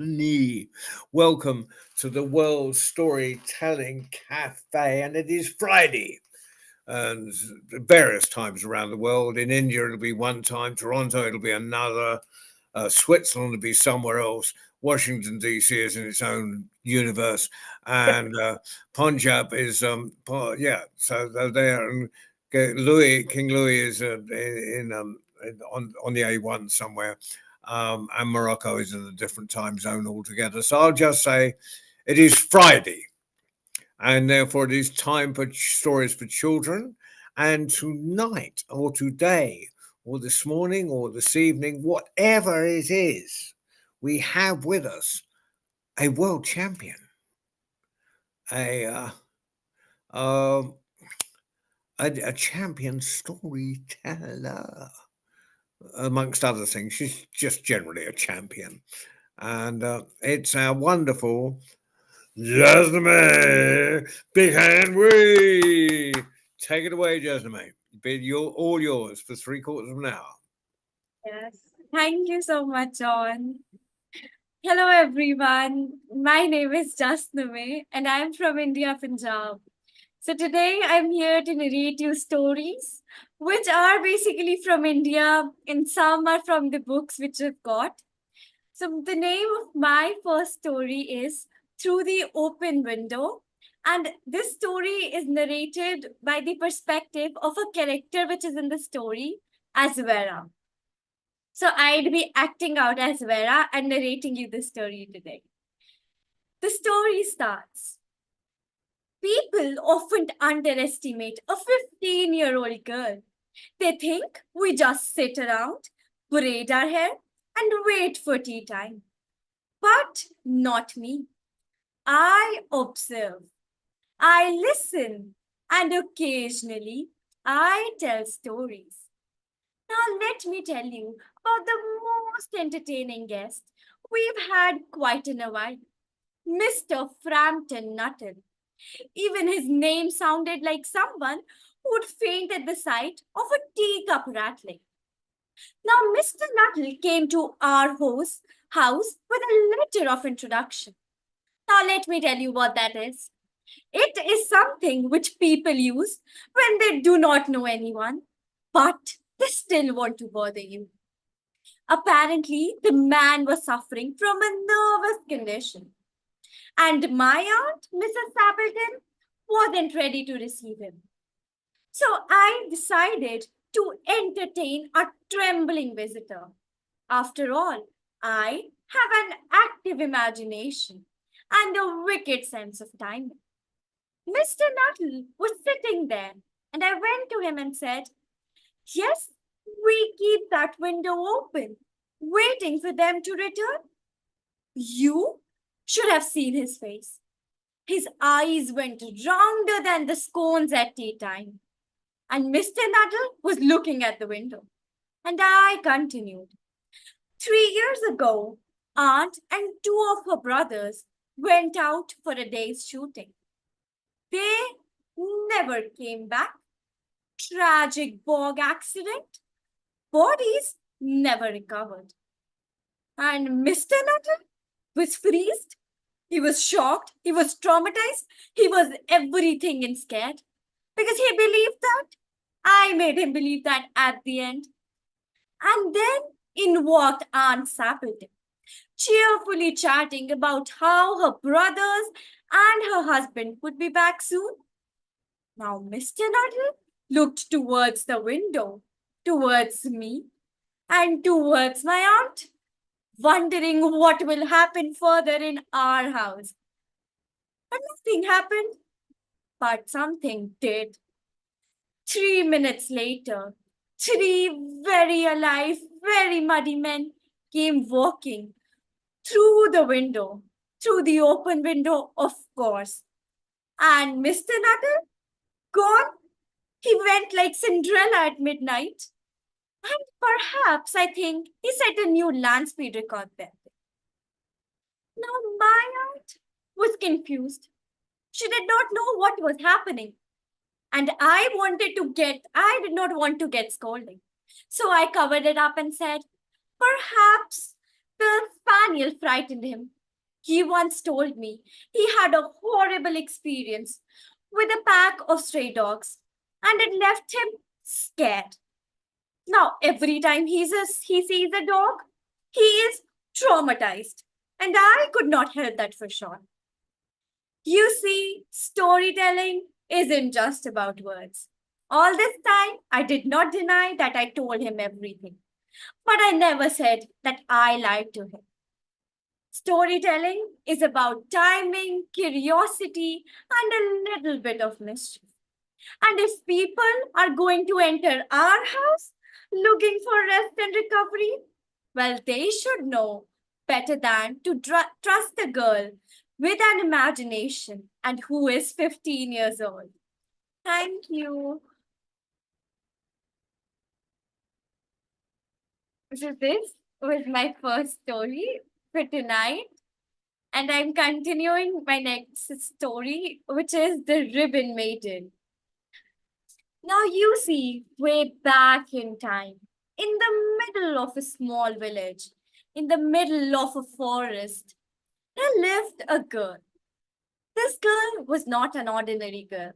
Jasnamah. Welcome to the World Storytelling Cafe, and it is Friday. And various times around the world. In India, it'll be one time. Toronto, it'll be another. Switzerland will be somewhere else. Washington D.C. is in its own universe, and Punjab is yeah. So they're there, and King Louis is on the A1 somewhere, and Morocco is in a different time zone altogether. So I'll just say it is Friday, and therefore it is time for stories for children. And tonight, or today, or this morning, or this evening, whatever it is, we have with us a world champion, a um, a champion storyteller, amongst other things. She's just generally a champion, and it's our wonderful Jasnamah. Big hand, we take it away, Jasnamah. Be all yours for 3/4 of an hour. Yes. Thank you so much, John. Hello, everyone. My name is Jasnamah, and I'm from India, Punjab. So today I'm here to narrate you stories which are basically from India, and some are from the books which I've got. So the name of my first story is Through the Open Window. And this story is narrated by the perspective of a character which is in the story as Vera. So I'd be acting out as Vera and narrating you the story today. The story starts. People often underestimate a 15-year-old girl. They think we just sit around, braid our hair, and wait for tea time. But not me. I observe, I listen, and occasionally I tell stories. Now, let me tell you about the most entertaining guest we've had quite in a while, Mr. Frampton Nuttall. Even his name sounded like someone who would faint at the sight of a teacup rattling. Now, Mr. Nuttall came to our house with a letter of introduction. Now, let me tell you what that is. It is something which people use when they do not know anyone, but they still want to bother you. Apparently, the man was suffering from a nervous condition, and my aunt, Mrs. Stapleton, wasn't ready to receive him. So I decided to entertain a trembling visitor. After all, I have an active imagination and a wicked sense of timing. Mr. Nuttall was sitting there, and I went to him and said, "Yes, we keep that window open, waiting for them to return." You should have seen his face. His eyes went rounder than the scones at tea time. And Mr. Nuttall was looking at the window. And I continued. 3 years ago, Aunt and two of her brothers went out for a day's shooting. They never came back. Tragic bog accident. Bodies never recovered. And Mr. Nuttall was freezed. He was shocked. He was traumatized. He was everything and scared because he believed that. I made him believe that at the end. And then in walked Aunt Sappleton, cheerfully chatting about how her brothers and her husband would be back soon. Now, Mr. Nuttall looked towards the window, towards me, and towards my aunt, wondering what will happen further in our house. But nothing happened, but something did. 3 minutes later, three very alive, very muddy men came walking through the window, through the open window, of course. And Mr. Nuttall, gone, he went like Cinderella at midnight. And perhaps, I think, he set a new land speed record there. Now, my aunt was confused. She did not know what was happening. And I did not want to get scolding. So I covered it up and said, "Perhaps The spaniel frightened him. He once told me he had a horrible experience with a pack of stray dogs and it left him scared. Now, every time he sees a dog, he is traumatized. And I could not help that for sure. You see, storytelling isn't just about words. All this time, I did not deny that I told him everything, but I never said that I lied to him. Storytelling is about timing, curiosity, and a little bit of mischief. And if people are going to enter our house looking for rest and recovery, well, they should know better than to trust a girl with an imagination and who is 15 years old. Thank you. So, this was my first story for tonight. And I'm continuing my next story, which is The Ribbon Maiden. Now, you see, way back in time, in the middle of a small village, in the middle of a forest, there lived a girl. This girl was not an ordinary girl.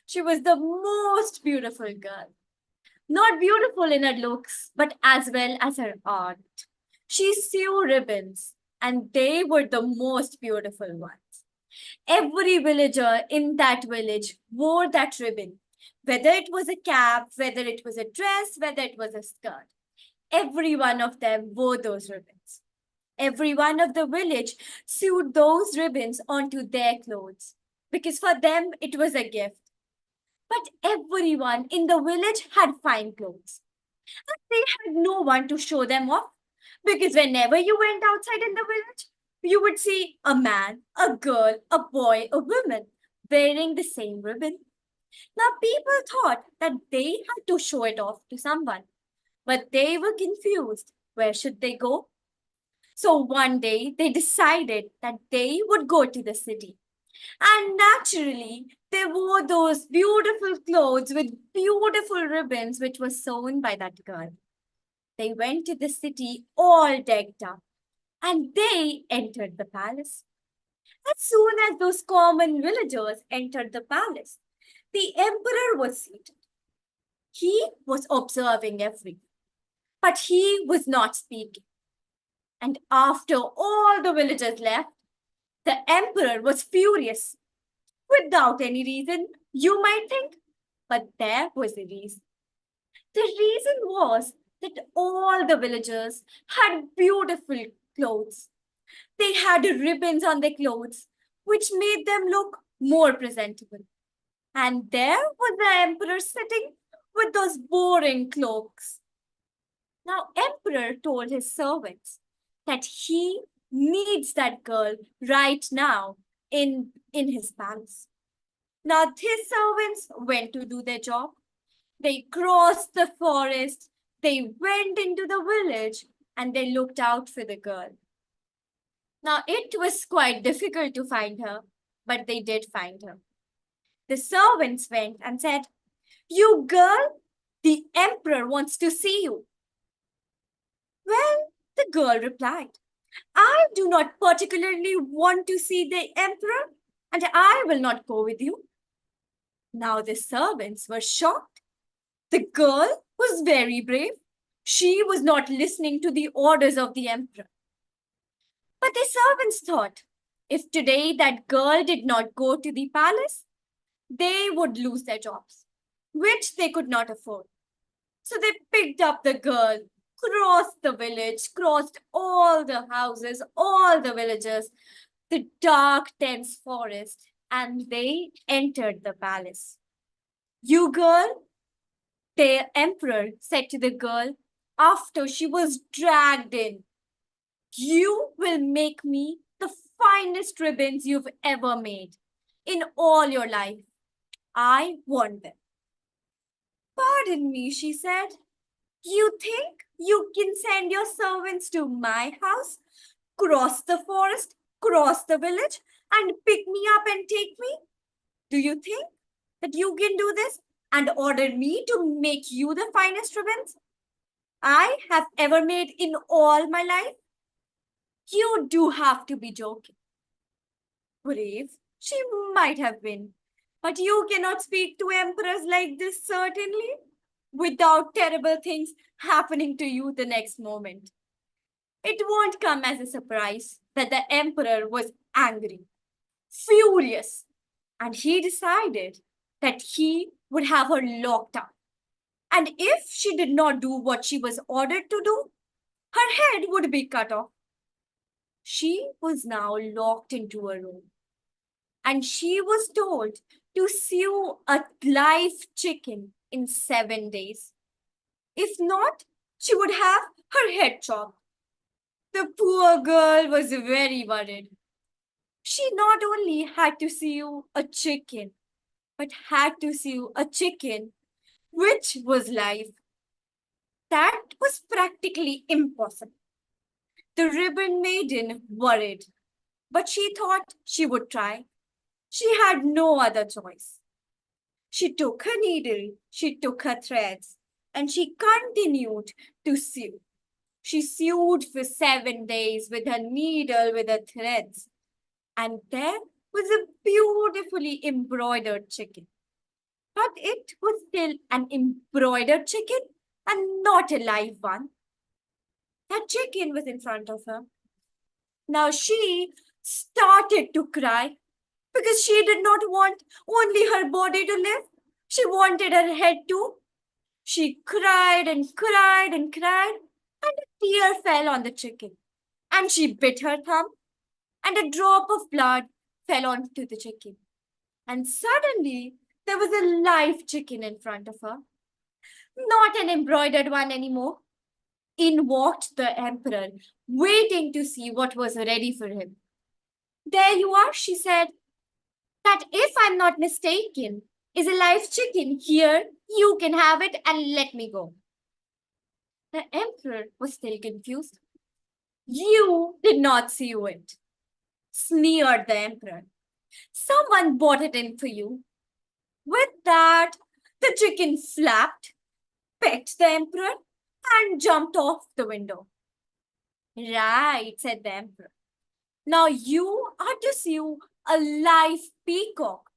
She was the most beautiful girl. Not beautiful in her looks, but as well as her art. She sew ribbons, and they were the most beautiful ones. Every villager in that village wore that ribbon, whether it was a cap, whether it was a dress, whether it was a skirt. Every one of them wore those ribbons. Every one of the village sewed those ribbons onto their clothes because for them it was a gift. But everyone in the village had fine clothes. And they had no one to show them off because whenever you went outside in the village, you would see a man, a girl, a boy, a woman wearing the same ribbon. Now, people thought that they had to show it off to someone, but they were confused. Where should they go? So one day they decided that they would go to the city. And naturally, they wore those beautiful clothes with beautiful ribbons, which were sewn by that girl. They went to the city all decked up and they entered the palace. As soon as those common villagers entered the palace, the emperor was seated. He was observing everything, but he was not speaking. And after all the villagers left, the emperor was furious. Without any reason, you might think, but there was a reason. The reason was that all the villagers had beautiful clothes. They had ribbons on their clothes, which made them look more presentable. And there was the emperor sitting with those boring cloaks. Now, emperor told his servants that he needs that girl right now in his palace. Now, his servants went to do their job. They crossed the forest, they went into the village, and they looked out for the girl. Now, it was quite difficult to find her, but they did find her. The servants went and said, "You girl, the emperor wants to see you." Well, the girl replied, "I do not particularly want to see the emperor, and I will not go with you." Now the servants were shocked. The girl was very brave. She was not listening to the orders of the emperor. But the servants thought, if today that girl did not go to the palace, they would lose their jobs, which they could not afford. So they picked up the girl, crossed the village, crossed all the houses, all the villages, the dark, dense forest, and they entered the palace. "You girl," the emperor said to the girl after she was dragged in, "you will make me the finest ribbons you've ever made in all your life. I want them." "Pardon me," she said. "You think you can send your servants to my house, cross the forest, cross the village, and pick me up and take me? Do you think that you can do this and order me to make you the finest ribbons I have ever made in all my life?" You do have to be joking. Brave, she might have been. But you cannot speak to emperors like this, certainly, without terrible things happening to you the next moment. It won't come as a surprise that the emperor was angry, furious, and he decided that he would have her locked up. And if she did not do what she was ordered to do, her head would be cut off. She was now locked into a room, and she was told to sew a live chicken in 7 days. If not, she would have her head chopped. The poor girl was very worried. She not only had to sew a chicken, but had to sew a chicken which was live. That was practically impossible. The ribbon maiden worried, but she thought she would try. She had no other choice. She took her needle, she took her threads, and she continued to sew. She sewed for 7 days with her needle, with her threads, and there was a beautifully embroidered chicken. But it was still an embroidered chicken and not a live one. That chicken was in front of her. Now she started to cry because she did not want only her body to live. She wanted her head too. She cried and cried and cried, and a tear fell on the chicken. And she bit her thumb, and a drop of blood fell onto the chicken. And suddenly, there was a live chicken in front of her, not an embroidered one anymore. In walked the emperor, waiting to see what was ready for him. There you are, she said. That, if I'm not mistaken, is a live chicken. Here, you can have it and let me go. The emperor was still confused. You did not see it, sneered the emperor. Someone bought it in for you. With that, the chicken flapped, pecked the emperor, and jumped off the window. Right, said the emperor. Now you are to sew a live peacock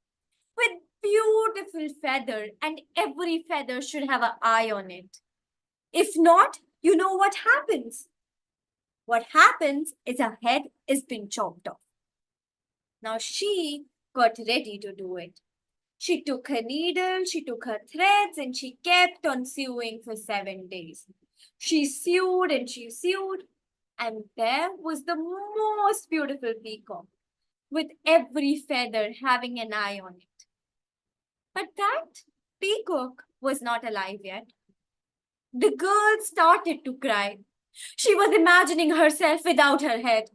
with beautiful feather, and every feather should have an eye on it. If not, you know what happens. What happens is a head is being chopped off. Now she got ready to do it. She took her needle, she took her threads, and she kept on sewing for 7 days. She sewed and she sewed, and there was the most beautiful peacock with every feather having an eye on it. But that peacock was not alive yet. The girl started to cry. She was imagining herself without her head.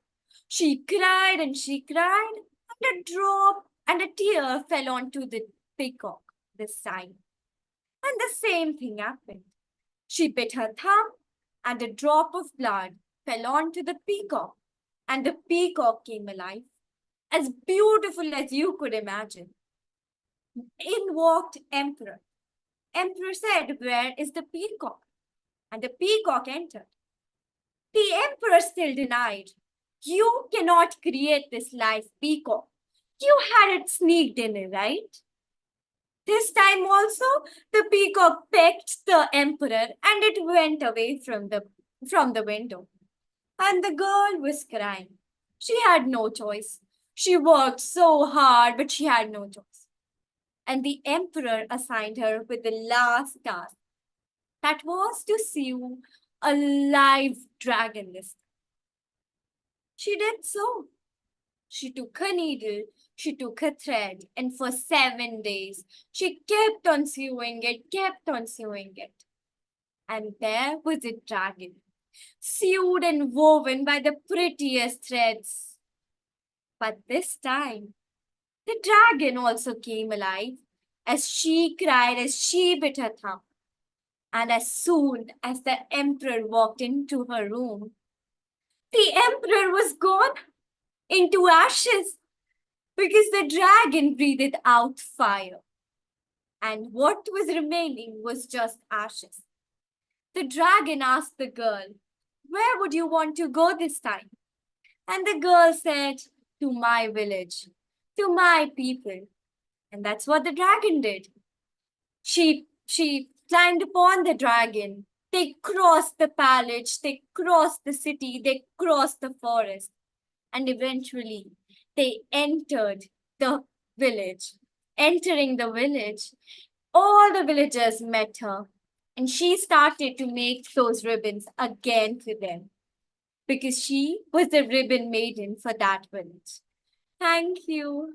She cried and she cried, and a drop and a tear fell onto the peacock this time. And the same thing happened. She bit her thumb, and a drop of blood fell onto the peacock, and the peacock came alive, as beautiful as you could imagine. In walked Emperor. Emperor said, "Where is the peacock?" And the peacock entered. The emperor still denied. You cannot create this live peacock. You had it sneaked in, right? This time also, the peacock pecked the emperor and it went away from the window. And the girl was crying. She had no choice. She worked so hard, but she had no choice. And the emperor assigned her with the last task. That was to sew a live dragon this. She did so. She took her needle, she took her thread, and for 7 days she kept on sewing it, kept on sewing it. And there was a dragon, sewed and woven by the prettiest threads. But this time, the dragon also came alive as she cried, as she bit her thumb. And as soon as the emperor walked into her room, the emperor was gone into ashes because the dragon breathed out fire. And what was remaining was just ashes. The dragon asked the girl, "Where would you want to go this time?" And the girl said, to my village, to my people. And that's what the dragon did. She climbed upon the dragon. They crossed the palace, they crossed the city, they crossed the forest, and eventually they entered the village. Entering the village, all the villagers met her, and she started to make those ribbons again for them because she was the ribbon maiden for that village. Thank you.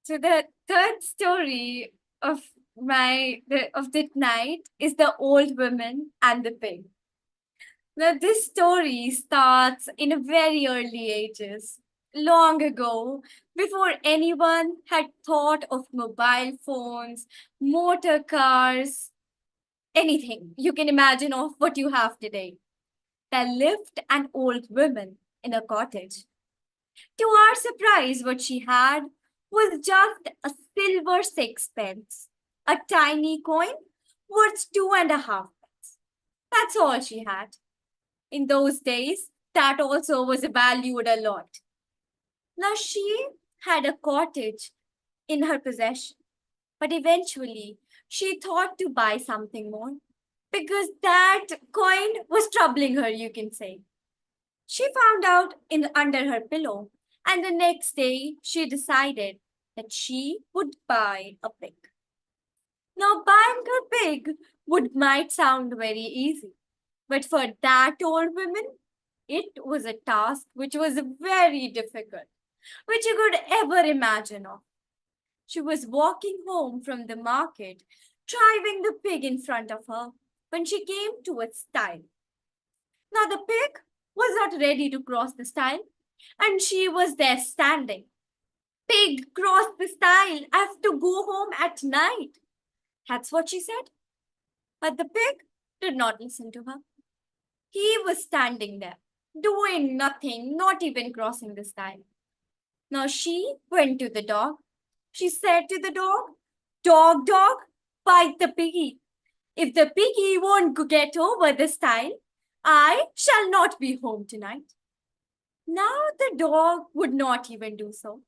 So the third story of of that night is the old woman and the pig. Now this story starts in a very early ages, long ago, before anyone had thought of mobile phones, motor cars, anything you can imagine of what you have today. There lived an old woman in a cottage. To our surprise, what she had was just a silver sixpence, a tiny coin worth 2.5 pence. That's all she had. In those days, that also was valued a lot. Now she had a cottage in her possession, but eventually she thought to buy something more because that coin was troubling her, you can say. She found out in under her pillow, and the next day she decided that she would buy a pig. Now buying a pig would might sound very easy, but for that old woman, it was a task which was very difficult, which you could ever imagine of. She was walking home from the market, driving the pig in front of her, when she came to a stile. Now the pig was not ready to cross the stile, and she was there standing. Pig, cross the stile. I have to go home at night. That's what she said. But the pig did not listen to her. He was standing there, doing nothing, not even crossing the stile. Now she went to the dog. She said to the dog, Dog, dog, bite the piggy. If the piggy won't get over the stile, I shall not be home tonight. Now the dog would not even do so.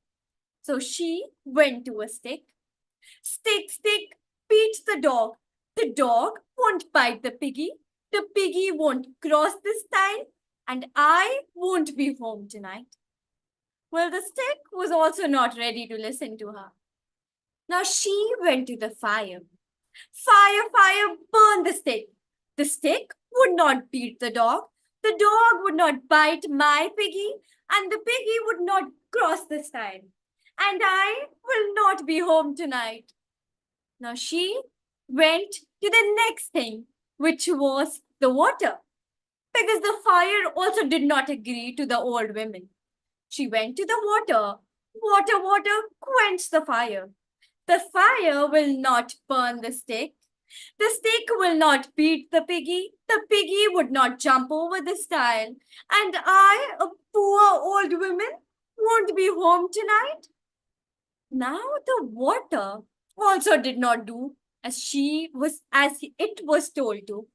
So she went to a stick. Stick, stick, beat the dog. The dog won't bite the piggy. The piggy won't cross the stile. And I won't be home tonight. Well, the stick was also not ready to listen to her. Now she went to the fire. Fire, fire, burn the stick. The stick would not beat the dog. The dog would not bite my piggy. And the piggy would not cross the stile. And I will not be home tonight. Now she went to the next thing, which was the water, because the fire also did not agree to the old women. She went to the water. Water, water, quench the fire. The fire will not burn the stick. The stick will not beat the piggy. The piggy would not jump over the stile. And I, a poor old woman, won't be home tonight. Now the water also did not do as it was told to.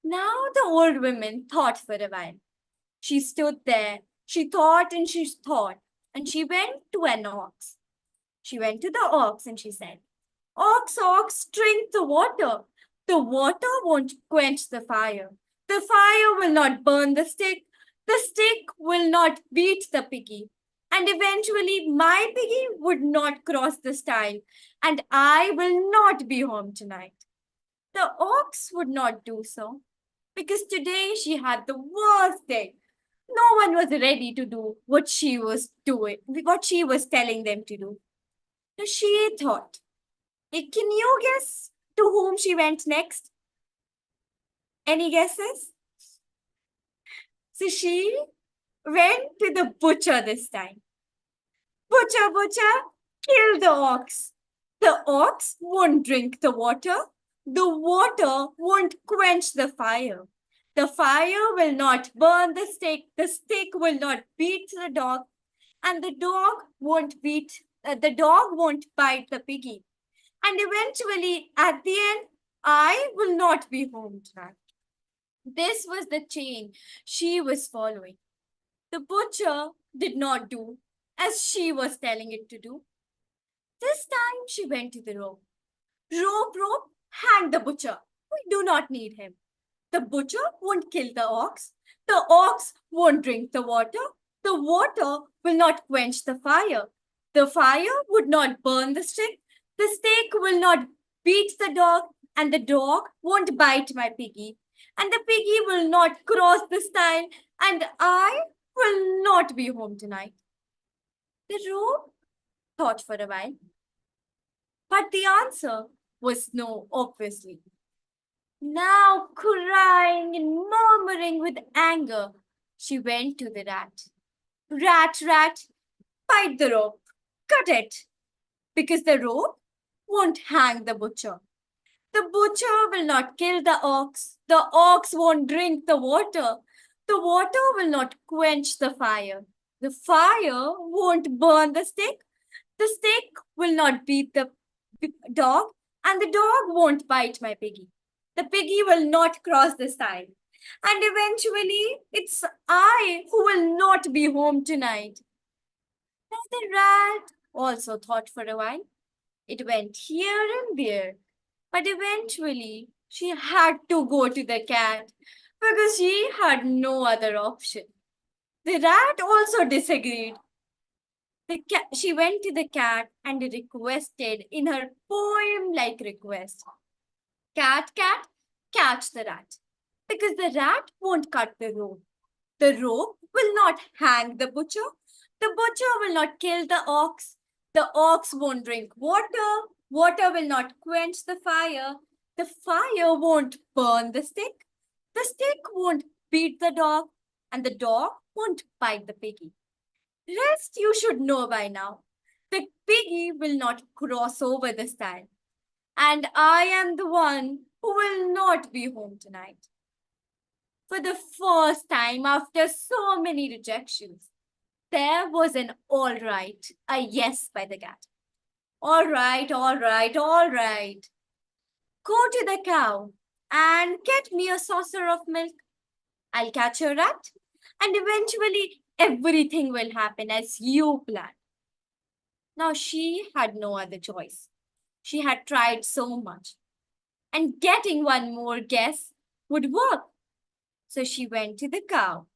Now the old woman thought for a while. She stood there. She thought and she thought, and she went to an ox. She went to the ox and she said, Ox, ox, drink the water. The water won't quench the fire. The fire will not burn the stick. The stick will not beat the piggy. And eventually, my piggy would not cross the stile, and I will not be home tonight. The ox would not do so because today she had the worst day. No one was ready to do what she was doing, what she was telling them to do. So she thought, can you guess to whom she went next? Any guesses? So she went to the butcher this time. Butcher, butcher, kill the ox. The ox won't drink the water. The water won't quench the fire. The fire will not burn the stick. The stick will not beat the dog. And the dog won't bite the piggy. And eventually, at the end, I will not be home tonight. This was the chain she was following. The butcher did not do as she was telling it to do. This time she went to the rope. Rope, rope, hang the butcher. We do not need him. The butcher won't kill the ox. The ox won't drink the water. The water will not quench the fire. The fire would not burn the stick. The stick will not beat the dog. And the dog won't bite my piggy. And the piggy will not cross the stile. And I will not be home tonight. The rope thought for a while. But the answer was no, obviously. Now, crying and murmuring with anger, she went to the rat. Rat, rat, bite the rope, cut it, because the rope won't hang the butcher. The butcher will not kill the ox. The ox won't drink the water. The water will not quench the fire. The fire won't burn the stick. The stick will not beat the dog, and the dog won't bite my piggy. The piggy will not cross the stile. And eventually, it's I who will not be home tonight. Now the rat also thought for a while. It went here and there, but eventually she had to go to the cat because she had no other option. The rat also disagreed. She went to the cat and requested in her poem like request, cat, cat, catch the rat. Because the rat won't cut the rope. The rope will not hang the butcher. The butcher will not kill the ox. The ox won't drink water. Water will not quench the fire. The fire won't burn the stick. The stick won't beat the dog. And the dog won't bite the piggy. Rest you should know by now. The piggy will not cross over the stile. And I am the one who will not be home tonight. For the first time after so many rejections, there was an all right, a yes by the cat. All right, all right, all right. Go to the cow and get me a saucer of milk. I'll catch a rat, and eventually everything will happen as you planned. Now she had no other choice. She had tried so much, and getting one more guess would work. So she went to the cow.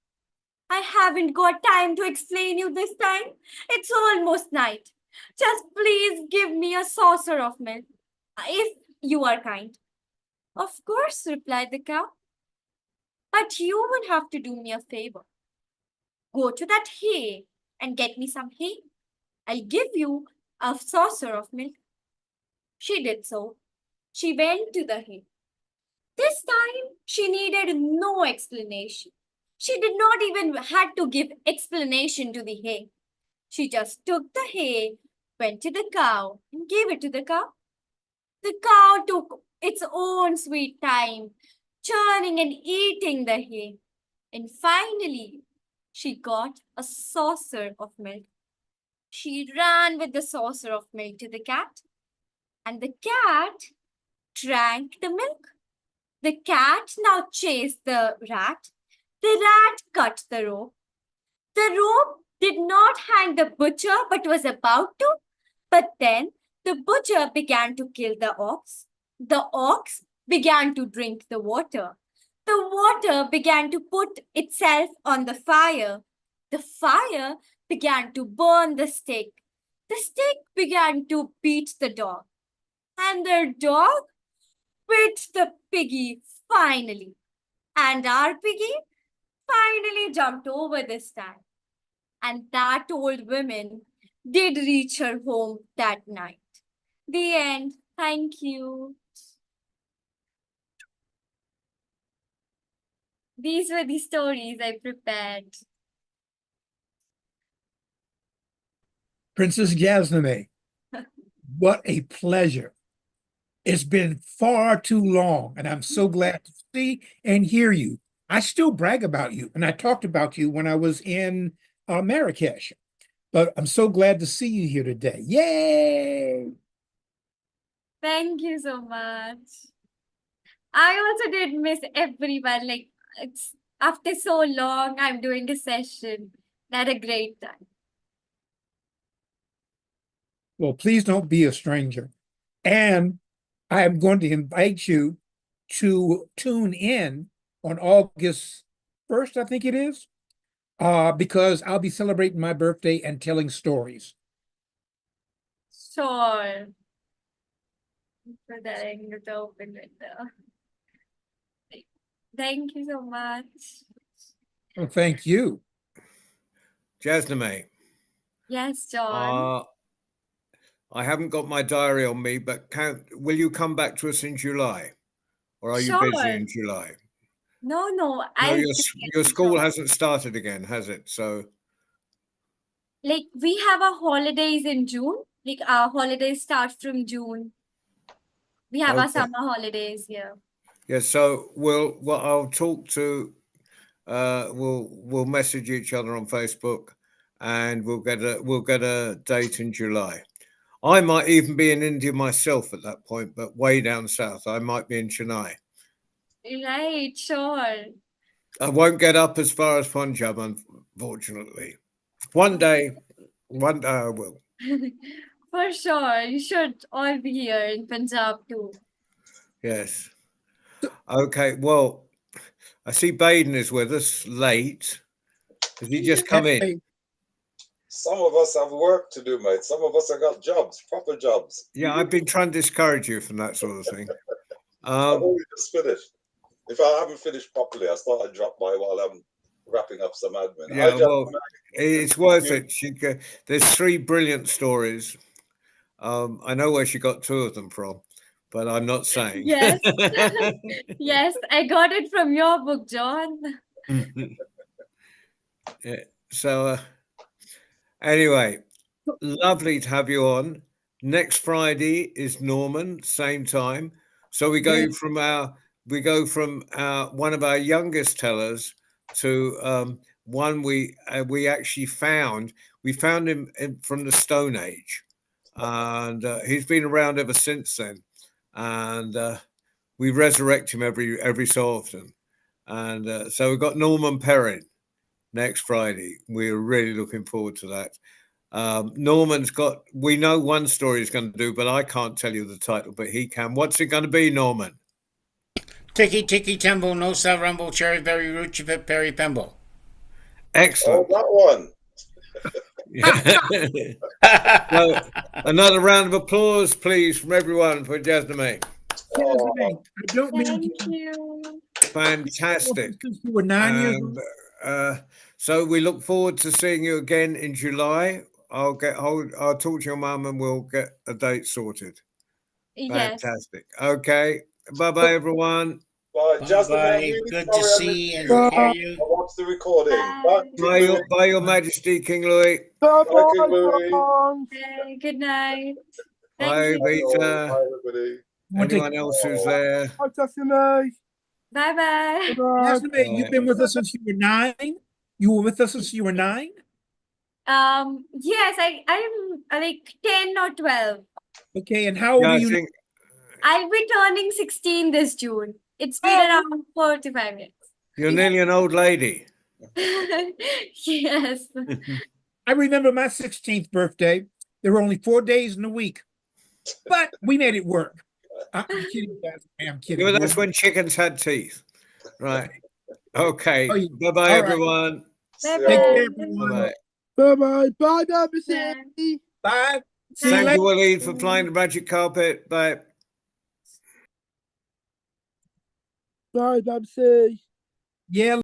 I haven't got time to explain you this time. It's almost night. Just please give me a saucer of milk, if you are kind. Of course, replied the cow. But you will have to do me a favor. Go to that hay and get me some hay. I'll give you a saucer of milk. She did so. She went to the hay. This time she needed no explanation. She did not even had to give explanation to the hay. She just took the hay, went to the cow, and gave it to the cow. The cow took its own sweet time, churning and eating the hay. And finally, she got a saucer of milk. She ran with the saucer of milk to the cat, and the cat drank the milk. The cat now chased the rat. The rat cut the rope. The rope did not hang the butcher but was about to. But then the butcher began to kill the ox. The ox began to drink the water. The water began to put itself on the fire. The fire began to burn the stick. The stick began to beat the dog. And the dog bit the piggy finally. And our piggy finally jumped over this time. And that old woman did reach her home that night. The end. Thank you. These were the stories I prepared. Princess Jasnamah, what a pleasure. It's been far too long, and I'm so glad to see and hear you. I still brag about you, and I talked about you when I was in Marrakesh, but I'm so glad to see you here today. Yay! Thank you so much. I also did miss everyone. Like, it's after so long, I'm doing a session. Had a great time. Well, please don't be a stranger. And I am going to invite you to tune in on August 1st, I think it is, because I'll be celebrating my birthday and telling stories. Sure. For that, the open window. Thank you so much. Well, thank you. Jasnamah, Yes, John. I haven't got my diary on me, but will you come back to us in July? Or are you busy Sure. in July? No, No, I'll your definitely school come. hasn't started again, has it? So, Like, we have our holidays in June. Like, our holidays start from June. We have our okay. summer holidays here. Yeah, so I'll talk to we'll message each other on Facebook and we'll get a date in July. I might even be in India myself at that point, but way down south. I might be in Chennai. Right, sure. I won't get up as far as Punjab, unfortunately. One day I will. For sure. You should all be here in Punjab too. Yes. Okay. Well, I see Baden is with us late. Has he just come in? Hey, Some of us have work to do, mate. Some of us have got jobs, proper jobs. Yeah, I've been trying to discourage you from that sort of thing. I've only just finished. If I haven't finished properly, I thought I'd drop by while I'm wrapping up some admin. Yeah, well, it's worth it. There's 3 brilliant stories. I know where she got 2 of them from, but I'm not saying. Yes. Yes, I got it from your book, John. Yeah. So, anyway, lovely to have you on. Next Friday is Norman, same time. So we go yeah, from one of our youngest tellers to one we actually found. We found him from the Stone Age, and he's been around ever since then. And we resurrect him every so often. And so we've got Norman Perrin next Friday. We're really looking forward to that. Norman's we know one story he's going to do, but I can't tell you the title, but he can. What's it going to be, Norman? Tiki Tiki Temple, No Sa Rumble, Cherry Berry Root, Chivip Perry Pemble. Excellent. that one. So, another round of applause, please, from everyone for Jasnamah. Jasmine, I don't mean Thank to you. Fantastic. since you were 9 years old. So we look forward to seeing you again in July. I'll talk to your mum and we'll get a date sorted. Yes. Fantastic. Okay. Bye-bye, everyone. Bye. Just Bye. Good to see and hear you. I watched the recording. Bye. Bye, Your Majesty, King Louis. Bye, King Louis. Bye. Good night. Thank Bye, you. Vita. Bye, everybody. Anyone else who's there? Bye-bye. Jasmine, you've been with us since you were 9. You were with us since you were 9. Yes, I'm like 10 or 12. Okay, and how old Yeah, are I you? think I'll be turning 16 this June. It's been around 45 years. you're nearly an old lady. Yes. I remember my 16th birthday. There were only 4 days in a week, but we made it work. I'm kidding, guys. I'm kidding. Yeah, that's when chickens had teeth. Right. Okay. Oh, yeah. Bye-bye, All right. everyone. Take Bye-bye. care, everyone. Bye-bye. Bye-bye. Bye, Bye. Missy. Bye. See you Thank later. you, Waleed, for flying the magic carpet. Bye. Bye, Babsy. Yeah.